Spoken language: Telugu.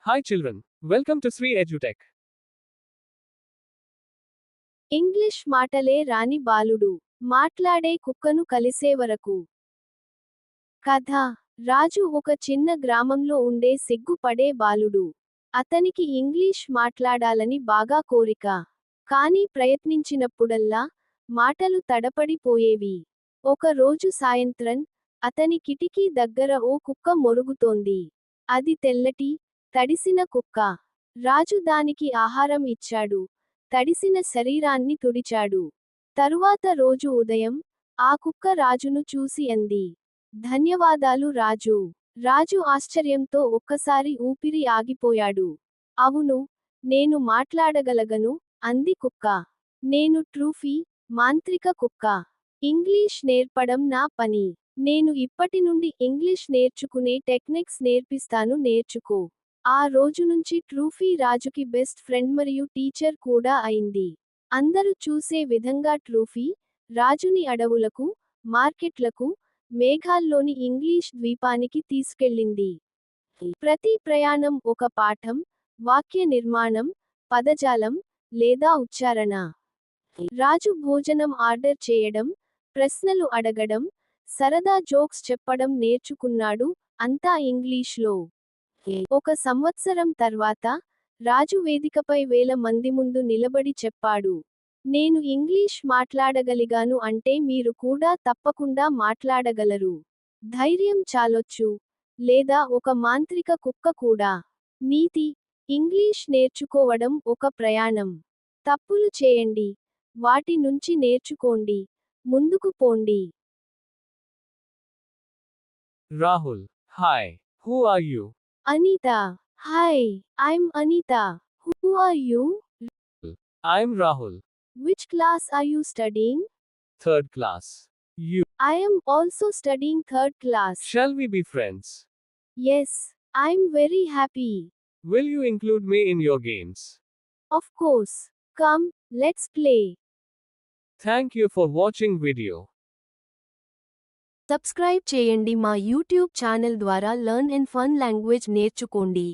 Hi children, welcome to Sri EduTech. English మాటలే రాని బాలుడు మాట్లాడే కుక్కను కలిసే వరకు. కథ. రాజు ఒక చిన్న గ్రామంలో ఉండే సిగ్గుపడే బాలుడు. అతనికి ఇంగ్లీష్ మాట్లాడాలని బాగా కోరిక. కానీ ప్రయత్నించినప్పుడల్లా మాటలు తడపడిపోయేవి. ఒక రోజు సాయంత్రం అతని కిటికీ దగ్గర ఓ కుక్క మొరుగుతోంది. అది తెల్లటి, తడిసిన కుక్క. రాజు దానికి ఆహారం ఇచ్చాడు. తడిసిన శరీరాన్ని తుడిచాడు. తరువాత రోజు ఉదయం ఆ కుక్క రాజును చూసి అంది, ధన్యవాదాలు రాజూ. రాజు ఆశ్చర్యంతో ఒక్కసారి ఊపిరి ఆగిపోయాడు. అవును, నేను మాట్లాడగలగను, అంది కుక్క. నేను ట్రూఫీ, మాంత్రిక కుక్క. ఇంగ్లీష్ నేర్పడం నా పని. నేను ఇప్పటి నుండి ఇంగ్లీష్ నేర్చుకునే టెక్నిక్స్ నేర్పిస్తాను, నేర్చుకో. ఆ రోజు నుంచి ట్రూఫీ రాజుకి బెస్ట్ ఫ్రెండ్ మరియు టీచర్ కూడా అయింది. అందరూ చూసే విధంగా ట్రూఫీ రాజుని అడవులకు, మార్కెట్లకు, మేఘాల్లోని ఇంగ్లీష్ ద్వీపానికి తీసుకెళ్ళింది. ప్రతి ప్రయాణం ఒక పాఠం, వాక్య నిర్మాణం, పదజాలం, లేదా ఉచ్చారణ. రాజు భోజనం ఆర్డర్ చేయడం, ప్రశ్నలు అడగడం, సరదా జోక్స్ చెప్పడం నేర్చుకున్నాడు, అంతా ఇంగ్లీష్లో. ఒక సంవత్సరం తర్వాత రాజు వేదికపై వేల మంది ముందు నిలబడి చెప్పాడు, నేను ఇంగ్లీష్ మాట్లాడగలిగాను అంటే మీరు కూడా తప్పకుండా మాట్లాడగలరు. ధైర్యం చాలొచ్చు. లేదా ఒక మాంత్రిక కుక్క కూడా. నీతి: ఇంగ్లీష్ నేర్చుకోవడం ఒక ప్రయాణం. తప్పులు చేయండి, వాటి నుంచి నేర్చుకోండి, ముందుకు పోండి. Rahul, hi, who are you? Anita. Hi, I'm Anita. Who are you? I'm Rahul, Which class are you studying? third class. You. I am also studying third class. Shall we be friends? Yes, I'm very happy. Will you include me in your games? Of course. Come, let's play. Thank you for watching video. Subscribe చేయండి, మా యూట్యూబ్ ఛానల్ ద్వారా లెర్న్ ఇన్ ఫన్ లాంగ్వేజ్ నేర్చుకోండి.